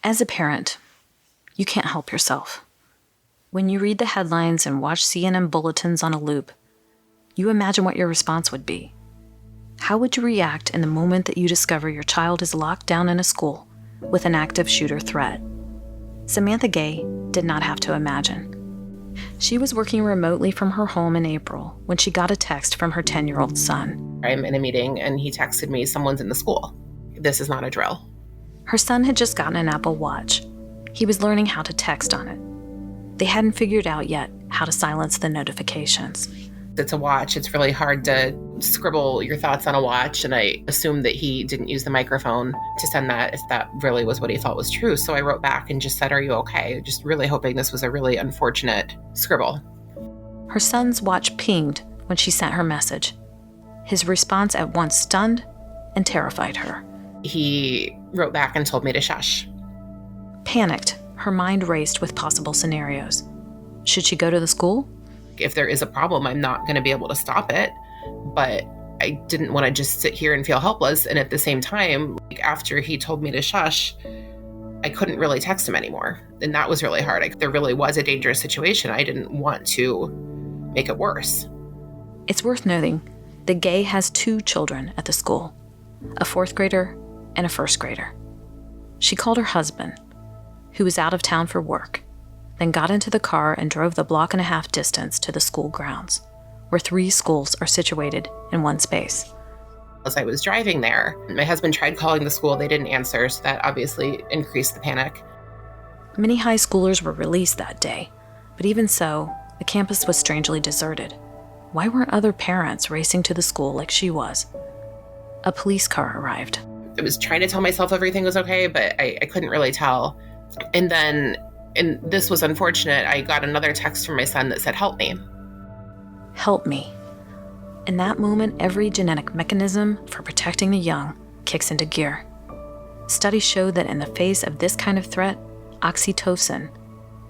As a parent, you can't help yourself. When you read the headlines and watch CNN bulletins on a loop, you imagine what your response would be. How would you react in the moment that you discover your child is locked down in a school with an active shooter threat? Samantha Gay did not have to imagine. She was working remotely from her home in April when she got a text from her 10-year-old son. I'm in a meeting and he texted me, "Someone's in the school. This is not a drill." Her son had just gotten an Apple Watch. He was learning how to text on it. They hadn't figured out yet how to silence the notifications. It's a watch. It's really hard to scribble your thoughts on a watch. And I assumed that he didn't use the microphone to send that if that really was what he thought was true. So I wrote back and just said, "Are you okay?" Just really hoping this was a really unfortunate scribble. Her son's watch pinged when she sent her message. His response at once stunned and terrified her. He wrote back and told me to shush. Panicked, her mind raced with possible scenarios. Should she go to the school? If there is a problem, I'm not going to be able to stop it. But I didn't want to just sit here and feel helpless. And at the same time, after he told me to shush, I couldn't really text him anymore. And that was really hard. There really was a dangerous situation. I didn't want to make it worse. It's worth noting that Gay has 2 children at the school, a 4th grader and a 1st grader. She called her husband, who was out of town for work, then got into the car and drove the block-and-a-half distance to the school grounds, where 3 schools are situated in one space. As I was driving there, my husband tried calling the school. They didn't answer, so that obviously increased the panic. Many high schoolers were released that day, but even so, the campus was strangely deserted. Why weren't other parents racing to the school like she was? A police car arrived. I was trying to tell myself everything was okay, but I couldn't really tell. And then, and this was unfortunate, I got another text from my son that said, "Help me." Help me. In that moment, every genetic mechanism for protecting the young kicks into gear. Studies show that in the face of this kind of threat, oxytocin,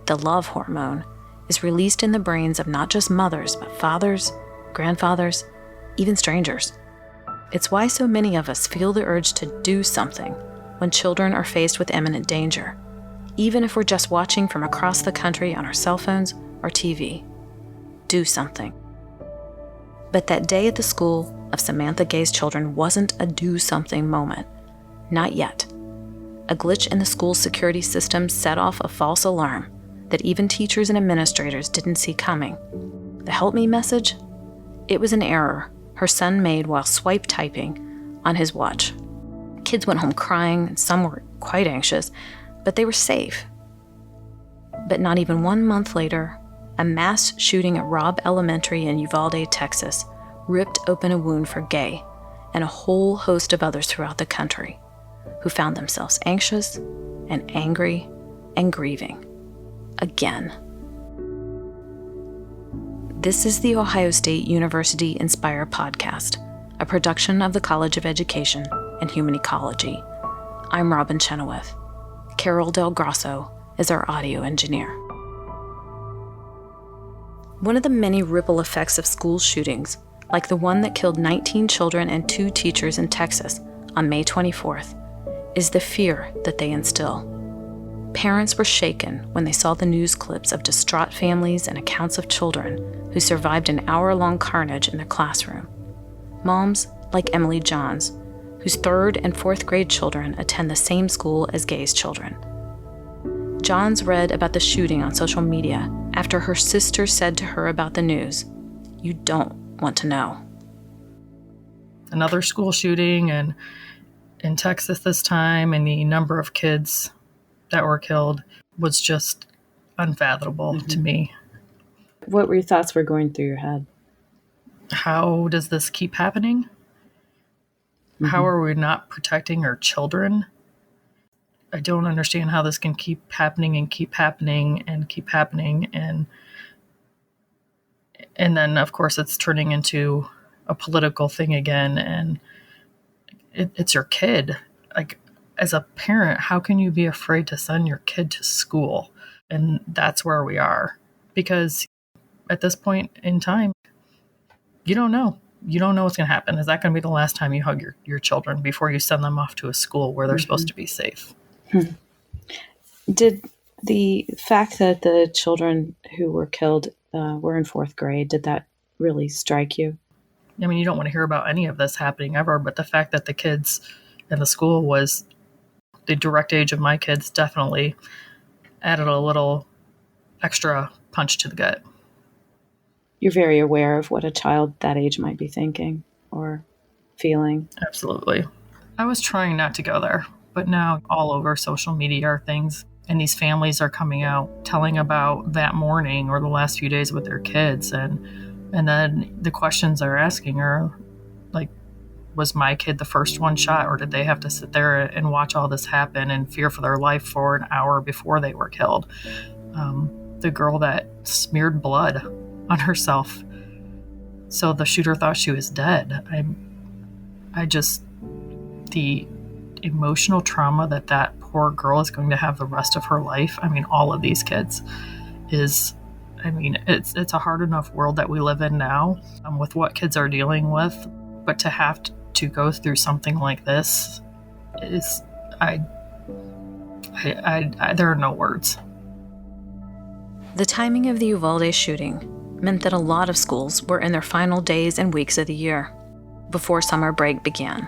the love hormone, is released in the brains of not just mothers, but fathers, grandfathers, even strangers. It's why so many of us feel the urge to do something when children are faced with imminent danger, even if we're just watching from across the country on our cell phones or TV. Do something. But that day at the school of Samantha Gay's children wasn't a do-something moment. Not yet. A glitch in the school's security system set off a false alarm that even teachers and administrators didn't see coming. The "help me" message? It was an error her son made while swipe typing on his watch. Kids went home crying, and some were quite anxious, but they were safe. But not even 1 month later, a mass shooting at Robb Elementary in Uvalde, Texas, ripped open a wound for Gay and a whole host of others throughout the country who found themselves anxious and angry and grieving. Again. This is the Ohio State University Inspire podcast, a production of the College of Education and Human Ecology. I'm Robin Chenoweth. Carol Del Grosso is our audio engineer. One of the many ripple effects of school shootings, like the one that killed 19 children and 2 teachers in Texas on May 24th, is the fear that they instill. Parents were shaken when they saw the news clips of distraught families and accounts of children who survived an hour-long carnage in their classroom. Moms like Emily Johns, whose 3rd and 4th grade children attend the same school as Gay's children. Johns read about the shooting on social media after her sister said to her about the news, "You don't want to know." Another school shooting and in Texas this time, and the number of kids that were killed was just unfathomable to me. What were your thoughts were going through your head? How does this keep happening? How are we not protecting our children? I don't understand how this can keep happening and keep happening and keep happening. And then, of course, it's turning into a political thing again. And it's your kid. Like, as a parent, how can you be afraid to send your kid to school? And that's where we are. Because at this point in time, you don't know. You don't know what's going to happen. Is that going to be the last time you hug your children before you send them off to a school where they're supposed to be safe? Did the fact that the children who were killed were in fourth grade, did that really strike you? I mean, you don't want to hear about any of this happening ever, but the fact that the kids in the school was the direct age of my kids definitely added a little extra punch to the gut. You're very aware of what a child that age might be thinking or feeling. Absolutely. I was trying not to go there, but now all over social media are things, and these families are coming out telling about that morning or the last few days with their kids, and then the questions they're asking are like, was my kid the first one shot, or did they have to sit there and watch all this happen and fear for their life for an hour before they were killed? The girl that smeared blood on herself, so the shooter thought she was dead. I just, the emotional trauma that poor girl is going to have the rest of her life. I mean, all of these kids is, I mean, it's a hard enough world that we live in now with what kids are dealing with, but to have to go through something like this is, there are no words. The timing of the Uvalde shooting meant that a lot of schools were in their final days and weeks of the year, before summer break began.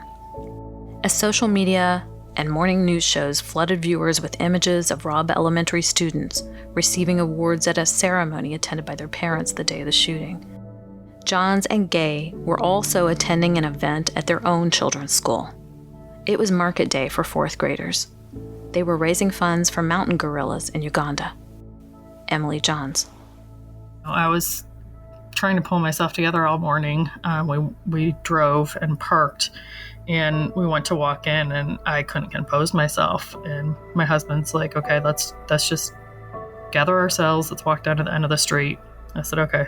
As social media and morning news shows flooded viewers with images of Robb Elementary students receiving awards at a ceremony attended by their parents the day of the shooting, Johns and Gay were also attending an event at their own children's school. It was market day for fourth graders. They were raising funds for mountain gorillas in Uganda. Emily Johns. I was trying to pull myself together all morning. We drove and parked, and we went to walk in, and I couldn't compose myself. And my husband's like, okay, let's just gather ourselves. Let's walk down to the end of the street. I said, okay.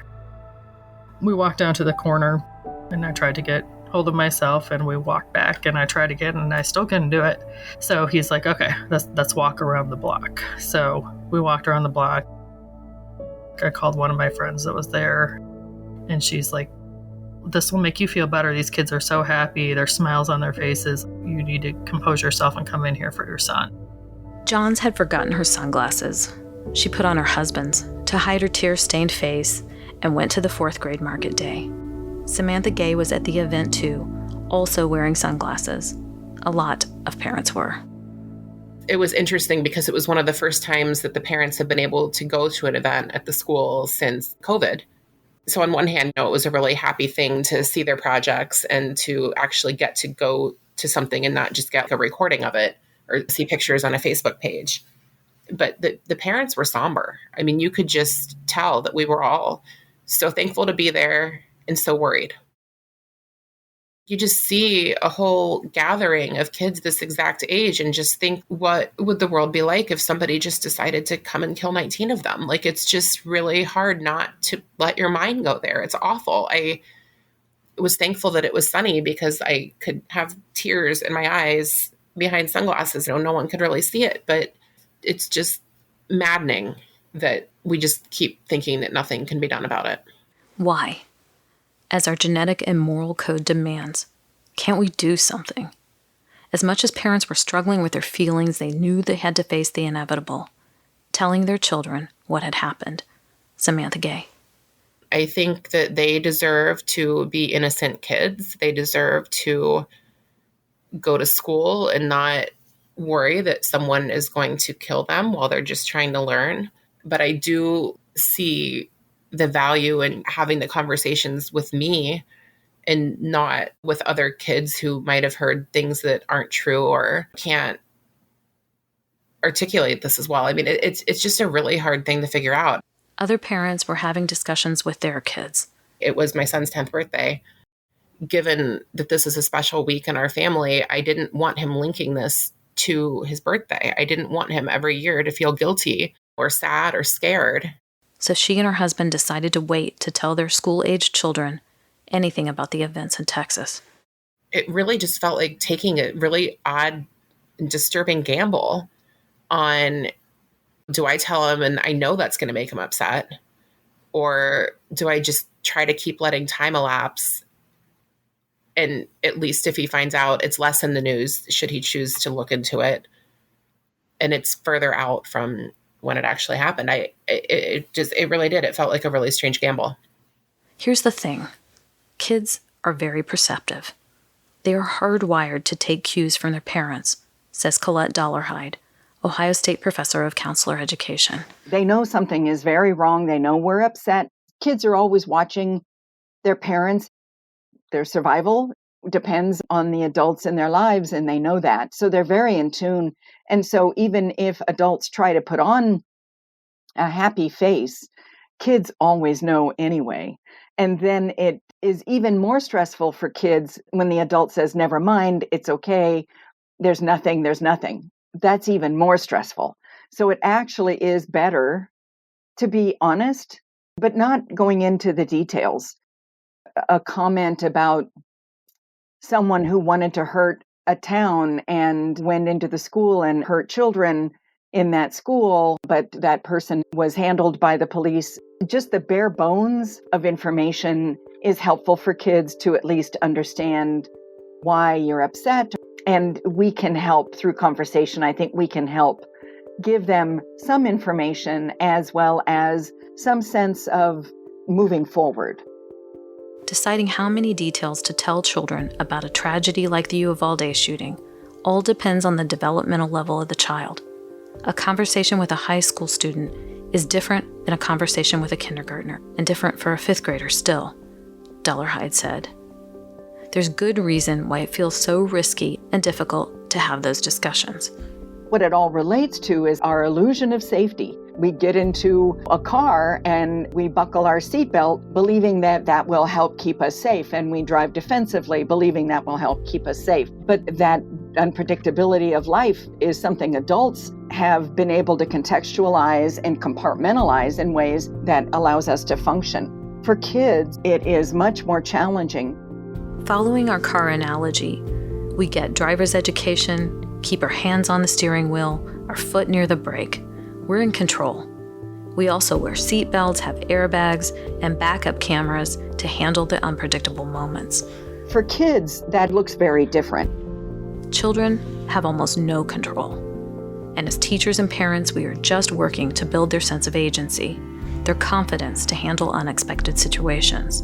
We walked down to the corner, and I tried to get hold of myself, and we walked back, and I tried again, and I still couldn't do it. So he's like, okay, let's walk around the block. So we walked around the block. I called one of my friends that was there, and she's like, this will make you feel better. These kids are so happy. There's smiles on their faces. You need to compose yourself and come in here for your son. Johns had forgotten her sunglasses. She put on her husband's to hide her tear-stained face and went to the fourth grade market day. Samantha Gay was at the event too, also wearing sunglasses. A lot of parents were. It was interesting because it was one of the first times that the parents had been able to go to an event at the school since COVID. So on one hand, it was a really happy thing to see their projects and to actually get to go to something and not just get a recording of it or see pictures on a Facebook page. But the parents were somber. I mean, you could just tell that we were all so thankful to be there and so worried. You just see a whole gathering of kids this exact age and just think, what would the world be like if somebody just decided to come and kill 19 of them? Like, it's just really hard not to let your mind go there. It's awful. I was thankful that it was sunny because I could have tears in my eyes behind sunglasses. No one could really see it, but it's just maddening that we just keep thinking that nothing can be done about it. Why? As our genetic and moral code demands, can't we do something? As much as parents were struggling with their feelings, they knew they had to face the inevitable, telling their children what had happened. Samantha Gay. I think that they deserve to be innocent kids. They deserve to go to school and not worry that someone is going to kill them while they're just trying to learn. But I do see the value in having the conversations with me and not with other kids who might have heard things that aren't true or can't articulate this as well. I mean, it's just a really hard thing to figure out. Other parents were having discussions with their kids. It was my son's 10th birthday. Given that this is a special week in our family, I didn't want him linking this to his birthday. I didn't want him every year to feel guilty or sad or scared. So she and her husband decided to wait to tell their school-aged children anything about the events in Texas. It really just felt like taking a really odd and disturbing gamble on, do I tell him and I know that's going to make him upset? Or do I just try to keep letting time elapse? And at least if he finds out, it's less in the news, should he choose to look into it. and it's further out from when it actually happened. It really did. It felt like a really strange gamble. Here's the thing. Kids are very perceptive. They are hardwired to take cues from their parents, says Colette Dollarhide, Ohio State professor of counselor education. They know something is very wrong. They know we're upset. Kids are always watching their parents. Their survival depends on the adults in their lives, and they know that. So they're very in tune. And so even if adults try to put on a happy face, kids always know anyway. And then it is even more stressful for kids when the adult says, never mind, it's okay, there's nothing, there's nothing. That's even more stressful. So it actually is better to be honest, but not going into the details. A comment about someone who wanted to hurt a town and went into the school and hurt children in that school, but that person was handled by the police. Just the bare bones of information is helpful for kids to at least understand why you're upset. And we can help through conversation. I think we can help give them some information as well as some sense of moving forward. Deciding how many details to tell children about a tragedy like the Uvalde shooting all depends on the developmental level of the child. A conversation with a high school student is different than a conversation with a kindergartner, and different for a fifth grader still, Dollarhide said. There's good reason why it feels so risky and difficult to have those discussions. What it all relates to is our illusion of safety. We get into a car and we buckle our seatbelt, believing that that will help keep us safe, and we drive defensively, believing that will help keep us safe. But that unpredictability of life is something adults have been able to contextualize and compartmentalize in ways that allows us to function. For kids, it is much more challenging. Following our car analogy, we get driver's education, keep our hands on the steering wheel, our foot near the brake. We're in control. We also wear seatbelts, have airbags, and backup cameras to handle the unpredictable moments. For kids, that looks very different. Children have almost no control. And as teachers and parents, we are just working to build their sense of agency, their confidence to handle unexpected situations.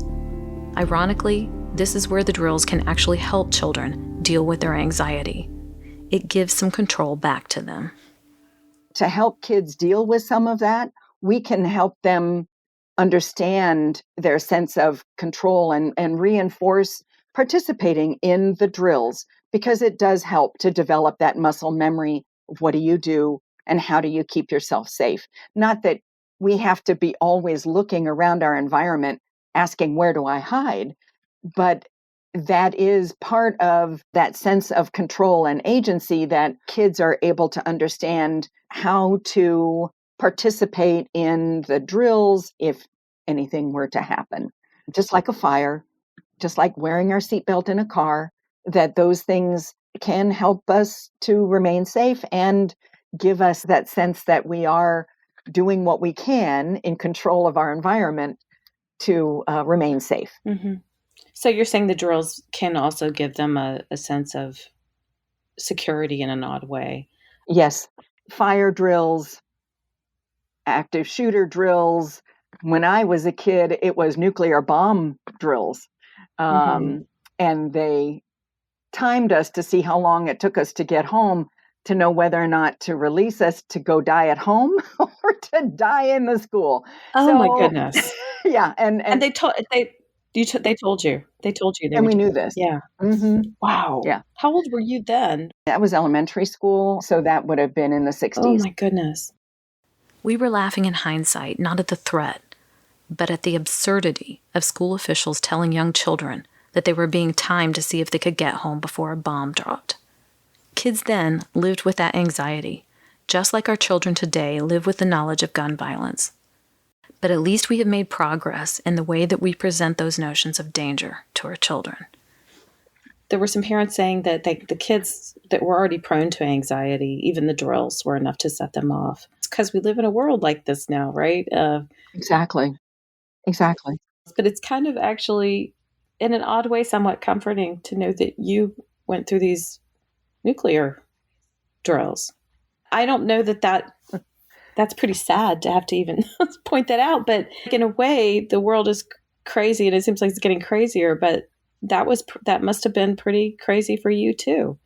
Ironically, this is where the drills can actually help children deal with their anxiety. It gives some control back to them. To help kids deal with some of that, we can help them understand their sense of control and reinforce participating in the drills, because it does help to develop that muscle memory of what do you do and how do you keep yourself safe. Not that we have to be always looking around our environment asking, where do I hide? But that is part of that sense of control and agency that kids are able to understand how to participate in the drills if anything were to happen. Just like a fire, just like wearing our seatbelt in a car, that those things can help us to remain safe and give us that sense that we are doing what we can in control of our environment to remain safe. Mm-hmm. So you're saying the drills can also give them a sense of security in an odd way. Yes. Fire drills, active shooter drills. When I was a kid, it was nuclear bomb drills. And they timed us to see how long it took us to get home to know whether or not to release us to go die at home or to die in the school. Oh, my goodness. Yeah. And they told you. They told you. And we knew this. Yeah. Mm-hmm. Wow. Yeah. How old were you then? That was elementary school. So that would have been in the 60s. Oh, my goodness. We were laughing in hindsight, not at the threat, but at the absurdity of school officials telling young children that they were being timed to see if they could get home before a bomb dropped. Kids then lived with that anxiety, just like our children today live with the knowledge of gun violence. But at least we have made progress in the way that we present those notions of danger to our children. There were some parents saying that the kids that were already prone to anxiety, even the drills were enough to set them off. It's because we live in a world like this now, right? Exactly. But it's kind of actually, in an odd way, somewhat comforting to know that you went through these nuclear drills. I don't know that's pretty sad to have to even point that out. But in a way, the world is crazy, and it seems like it's getting crazier. But that must have been pretty crazy for you too,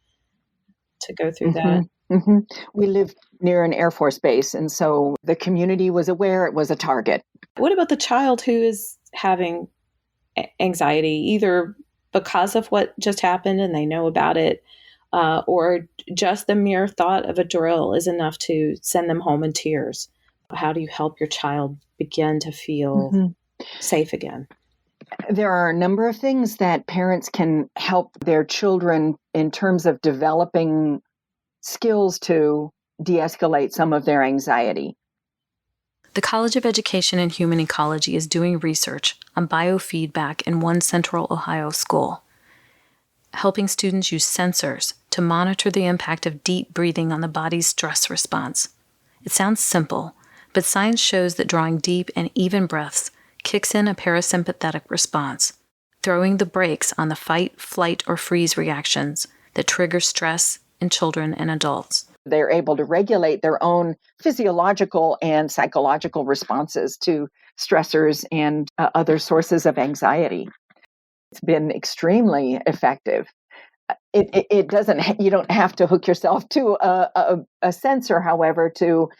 to go through that. Mm-hmm. We lived near an Air Force base, and so the community was aware it was a target. What about the child who is having anxiety, either because of what just happened and they know about it, or just the mere thought of a drill is enough to send them home in tears? How do you help your child begin to feel safe again? There are a number of things that parents can help their children in terms of developing skills to de-escalate some of their anxiety. The College of Education and Human Ecology is doing research on biofeedback in one central Ohio school, helping students use sensors to monitor the impact of deep breathing on the body's stress response. It sounds simple, but science shows that drawing deep and even breaths kicks in a parasympathetic response, throwing the brakes on the fight, flight, or freeze reactions that trigger stress in children and adults. They're able to regulate their own physiological and psychological responses to stressors and other sources of anxiety. It's been extremely effective. It doesn't. You don't have to hook yourself to a sensor, however, to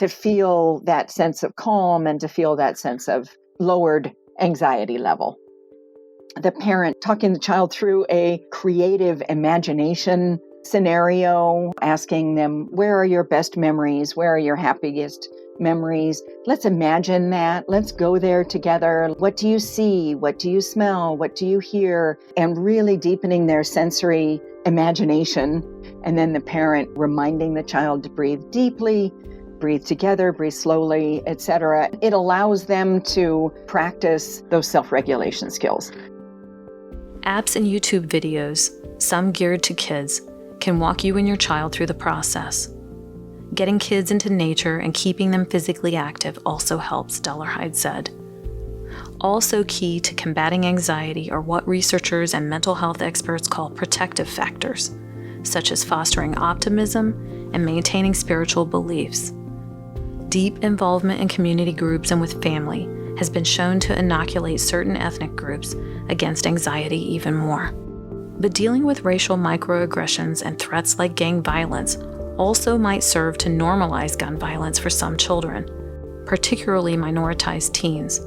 feel that sense of calm and to feel that sense of lowered anxiety level. The parent talking the child through a creative imagination scenario, asking them, where are your best memories? Where are your happiest memories? Let's imagine that. Let's go there together. What do you see? What do you smell? What do you hear? And really deepening their sensory imagination. And then the parent reminding the child to breathe deeply, breathe together, breathe slowly, etc. It allows them to practice those self-regulation skills. Apps and YouTube videos, some geared to kids, can walk you and your child through the process. Getting kids into nature and keeping them physically active also helps, Dollarhide said. Also key to combating anxiety are what researchers and mental health experts call protective factors, such as fostering optimism and maintaining spiritual beliefs. Deep involvement in community groups and with family has been shown to inoculate certain ethnic groups against anxiety even more. But dealing with racial microaggressions and threats like gang violence also might serve to normalize gun violence for some children, particularly minoritized teens.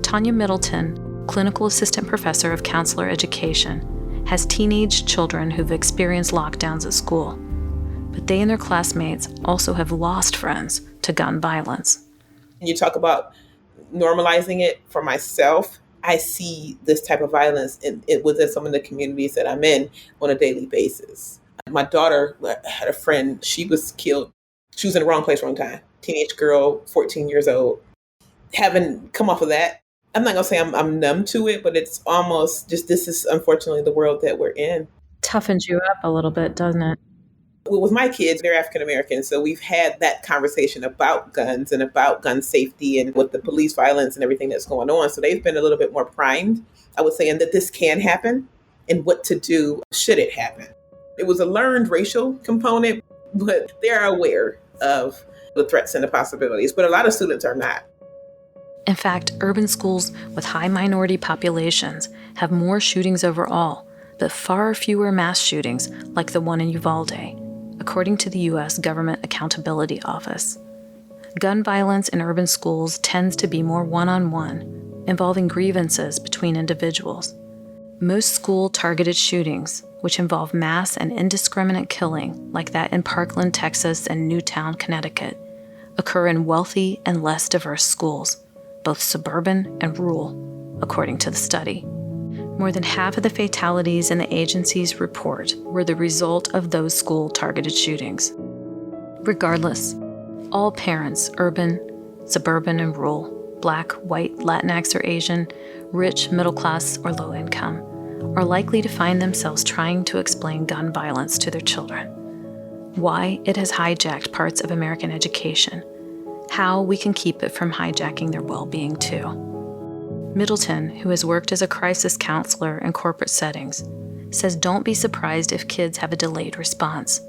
Tanya Middleton, clinical assistant professor of counselor education, has teenage children who've experienced lockdowns at school, but they and their classmates also have lost friends to gun violence. You talk about normalizing it. For myself, I see this type of violence within some of the communities that I'm in on a daily basis. My daughter had a friend, she was killed. She was in the wrong place, wrong time. Teenage girl, 14 years old. Having come off of that, I'm not going to say I'm numb to it, but it's almost just, this is unfortunately the world that we're in. Toughens you up a little bit, doesn't it? With my kids, they're African American, so we've had that conversation about guns and about gun safety and with the police violence and everything that's going on. So they've been a little bit more primed, I would say, and that this can happen and what to do should it happen. It was a learned racial component, but they're aware of the threats and the possibilities, but a lot of students are not. In fact, urban schools with high minority populations have more shootings overall, but far fewer mass shootings like the one in Uvalde, according to the U.S. Government Accountability Office. Gun violence in urban schools tends to be more one-on-one, involving grievances between individuals. Most school-targeted shootings, which involve mass and indiscriminate killing, like that in Parkland, Texas, and Newtown, Connecticut, occur in wealthy and less diverse schools, both suburban and rural, according to the study. More than half of the fatalities in the agency's report were the result of those school-targeted shootings. Regardless, all parents, urban, suburban, and rural, Black, white, Latinx, or Asian, rich, middle class, or low income, are likely to find themselves trying to explain gun violence to their children. Why it has hijacked parts of American education. How we can keep it from hijacking their well-being too. Middleton, who has worked as a crisis counselor in corporate settings, says don't be surprised if kids have a delayed response.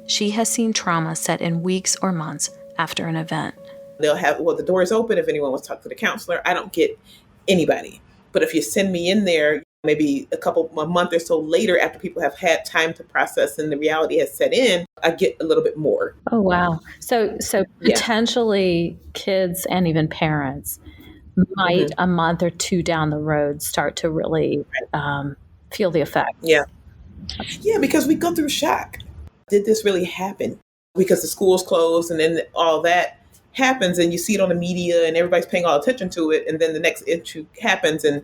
She has seen trauma set in weeks or months after an event. They'll have, well, the door is open if anyone wants to talk to the counselor. I don't get anybody. But if you send me in there, maybe a month or so later after people have had time to process and the reality has set in, I get a little bit more. Oh, wow. So Yeah. potentially kids and even parents might a month or two down the road start to really feel the effect. Yeah. Yeah, because we go through shock. Did this really happen? Because the school's closed and then all that happens and you see it on the media and everybody's paying all attention to it. And then the next issue happens and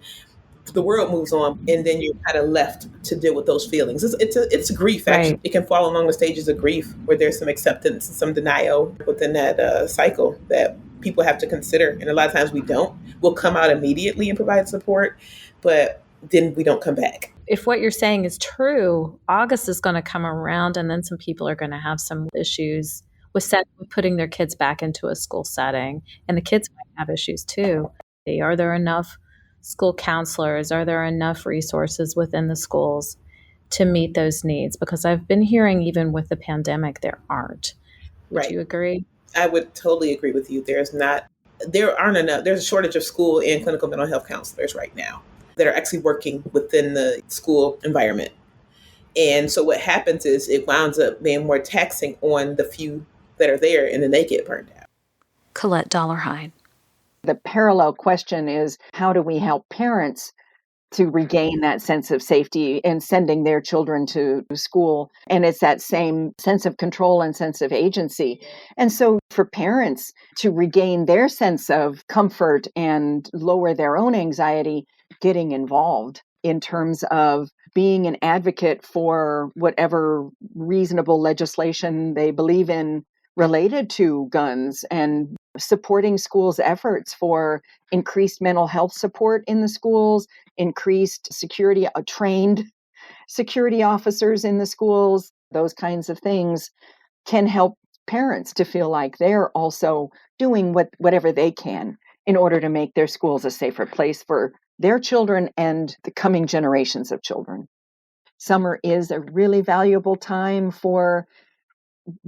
the world moves on, and then you're kind of left to deal with those feelings. It's grief, actually. Right. It can fall along the stages of grief where there's some acceptance and some denial within that cycle that people have to consider. And a lot of times we don't. We'll come out immediately and provide support, but then we don't come back. If what you're saying is true, August is going to come around and then some people are going to have some issues with putting their kids back into a school setting. And the kids might have issues too. Are there enough school counselors? Are there enough resources within the schools to meet those needs? Because I've been hearing even with the pandemic, there aren't. Would you agree? I would totally agree with you. There aren't enough. There's a shortage of school and clinical mental health counselors right now that are actually working within the school environment. And so what happens is it winds up being more taxing on the few that are there, and then they get burned out. Colette Dollarhide. The parallel question is, how do we help parents to regain that sense of safety in sending their children to school? And it's that same sense of control and sense of agency. And so for parents to regain their sense of comfort and lower their own anxiety, getting involved in terms of being an advocate for whatever reasonable legislation they believe in related to guns, and supporting schools' efforts for increased mental health support in the schools, increased security, trained security officers in the schools, those kinds of things can help parents to feel like they're also doing whatever they can in order to make their schools a safer place for their children and the coming generations of children. Summer is a really valuable time for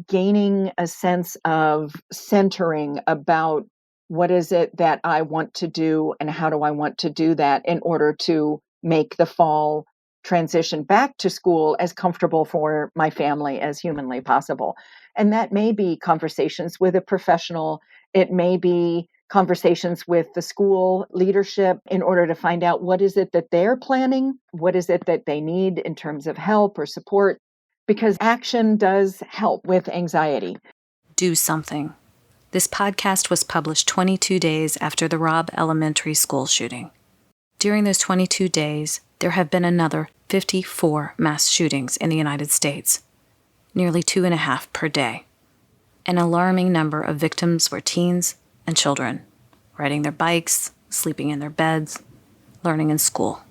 gaining a sense of centering about what is it that I want to do and how do I want to do that in order to make the fall transition back to school as comfortable for my family as humanly possible. And that may be conversations with a professional. It may be conversations with the school leadership in order to find out what is it that they're planning, what is it that they need in terms of help or support, because action does help with anxiety. Do something. This podcast was published 22 days after the Robb Elementary School shooting. During those 22 days, there have been another 54 mass shootings in the United States, nearly 2.5 per day. An alarming number of victims were teens and children, riding their bikes, sleeping in their beds, learning in school.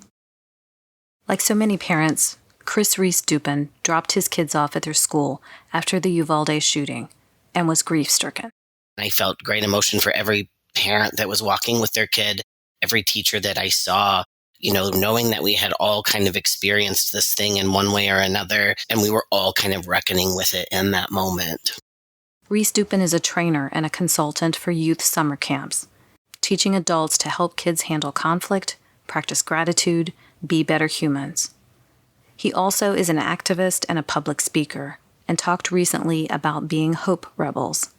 Like so many parents, Chris Reese-Dupin dropped his kids off at their school after the Uvalde shooting and was grief-stricken. I felt great emotion for every parent that was walking with their kid, every teacher that I saw, knowing that we had all kind of experienced this thing in one way or another, and we were all kind of reckoning with it in that moment. Reese-Dupin is a trainer and a consultant for youth summer camps, teaching adults to help kids handle conflict, practice gratitude, be better humans. He also is an activist and a public speaker, and talked recently about being hope rebels,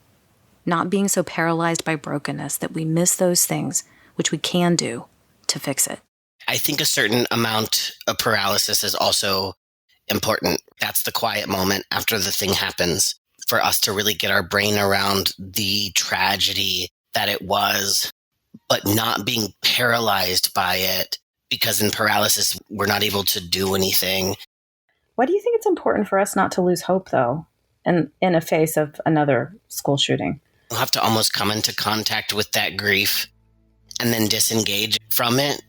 not being so paralyzed by brokenness that we miss those things which we can do to fix it. I think a certain amount of paralysis is also important. That's the quiet moment after the thing happens, for us to really get our brain around the tragedy that it was, but not being paralyzed by it, because in paralysis, we're not able to do anything. Why do you think it's important for us not to lose hope, though, in the face of another school shooting? You'll have to almost come into contact with that grief and then disengage from it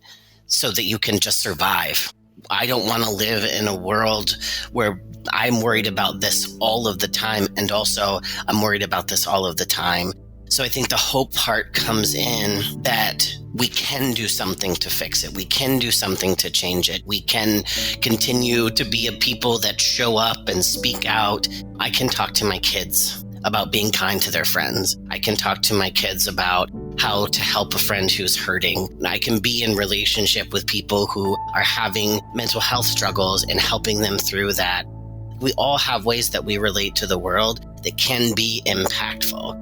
so that you can just survive. I don't want to live in a world where I'm worried about this all of the time, and also I'm worried about this all of the time. So I think the hope part comes in that we can do something to fix it. We can do something to change it. We can continue to be a people that show up and speak out. I can talk to my kids about being kind to their friends. I can talk to my kids about how to help a friend who's hurting. I can be in relationship with people who are having mental health struggles and helping them through that. We all have ways that we relate to the world that can be impactful.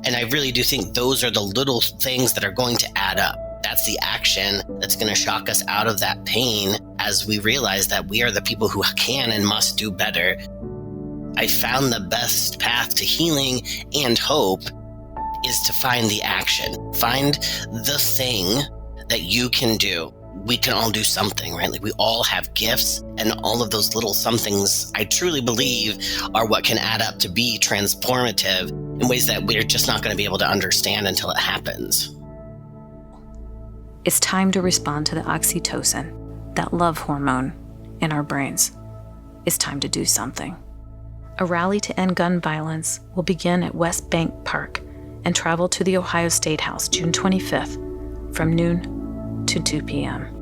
And I really do think those are the little things that are going to add up. That's the action that's going to shock us out of that pain as we realize that we are the people who can and must do better. I found the best path to healing and hope is to find the action. Find the thing that you can do. We can all do something, right? Like we all have gifts, and all of those little somethings, I truly believe, are what can add up to be transformative in ways that we're just not going to be able to understand until it happens. It's time to respond to the oxytocin, that love hormone, in our brains. It's time to do something. A rally to end gun violence will begin at West Bank Park and travel to the Ohio State House June 25th from noon to 2 p.m.